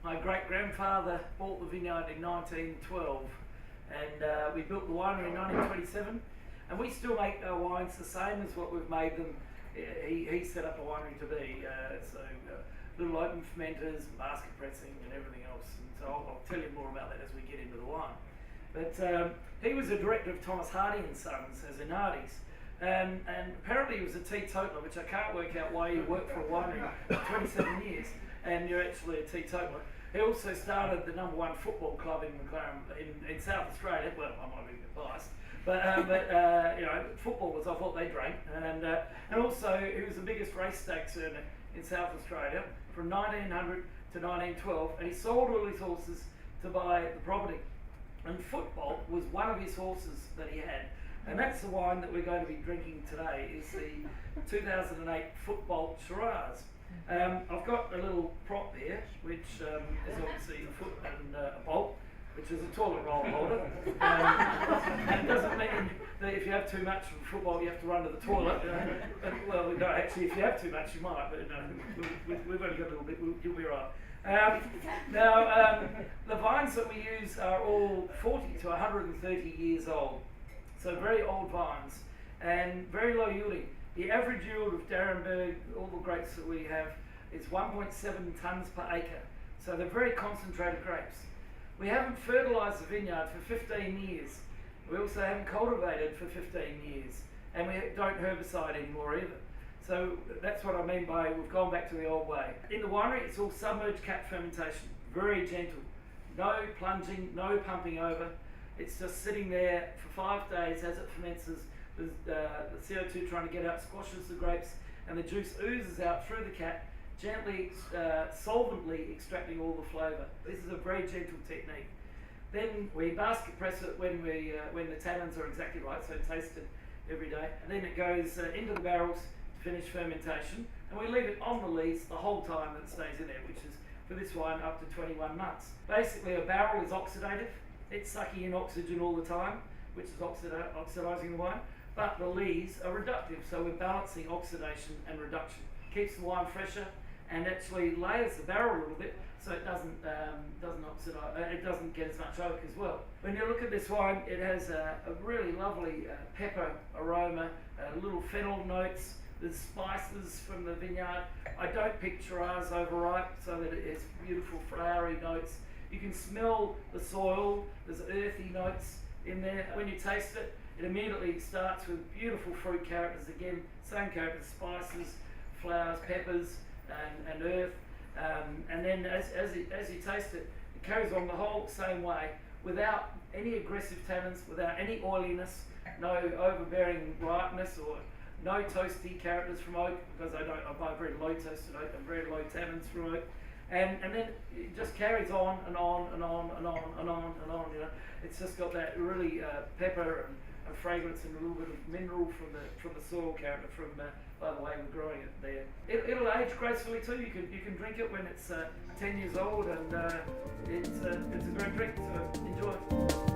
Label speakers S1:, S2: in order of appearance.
S1: My great-grandfather bought the vineyard in 1912, and we built the winery in 1927, and we still make our wines the same as what we've made them. He set up a winery to be, little open fermenters, basket pressing and everything else, and so I'll tell you more about that as we get into the wine. But he was a director of Thomas Hardy and Sons as in Hardy's, and apparently he was a teetotaler, which I can't work out why you worked for a winery for 27 years and you're actually a teetotaler. He also started the #1 football club in McLaren in South Australia. Well, I might be a bit biased, but you know, footballers, I thought they drank, and also he was the biggest race stakes earner in South Australia from 1900 to 1912, and he sold all his horses to buy the property. And Football was one of his horses that he had, and that's the wine that we're going to be drinking today. Is the 2008 Football Shiraz. I've got a little prop here, which is obviously a foot and a bolt, which is a toilet roll holder. And it doesn't mean that if you have too much of football, you have to run to the toilet. Well, no, actually, if you have too much, you might, but we've only got a little bit, you'll be right. Now, the vines that we use are all 40 to 130 years old, so very old vines, and very low yielding. The average yield of Darrenberg, all the grapes that we have, is 1.7 tonnes per acre. So they're very concentrated grapes. We haven't fertilised the vineyard for 15 years. We also haven't cultivated for 15 years. And we don't herbicide anymore either. So that's what I mean by we've gone back to the old way. In the winery, it's all submerged cap fermentation, very gentle. No plunging, no pumping over. It's just sitting there for 5 days as it ferments. The CO2 trying to get out squashes the grapes, and the juice oozes out through the cap, gently, solvently extracting all the flavour. This is a very gentle technique. Then we basket press it when the tannins are exactly right, so taste it every day. And then it goes into the barrels to finish fermentation, and we leave it on the lees the whole time that it stays in there, which is for this wine up to 21 months. Basically, a barrel is oxidative. It's sucking in oxygen all the time, which is oxidising the wine. But the lees are reductive, so we're balancing oxidation and reduction. Keeps the wine fresher and actually layers the barrel a little bit, so it doesn't oxidize. It doesn't get as much oak as well. When you look at this wine, it has a really lovely pepper aroma, little fennel notes. There's spices from the vineyard. I don't pick Shiraz overripe, so that it has beautiful flowery notes. You can smell the soil. There's earthy notes in there. When you taste it, it immediately starts with beautiful fruit characters again, same characters, spices, flowers, peppers, and earth. And then as you taste it, it carries on the whole same way, without any aggressive tannins, without any oiliness, no overbearing ripeness, or no toasty characters from oak, because I buy very low toasted oak and very low tannins from oak. And then it just carries on and on and on and on and on and on. You know, it's just got that really pepper and fragrance and a little bit of mineral from the soil character by the way we're growing it there. It'll age gracefully too. You can drink it when it's 10 years old, and it's a great drink. So enjoy.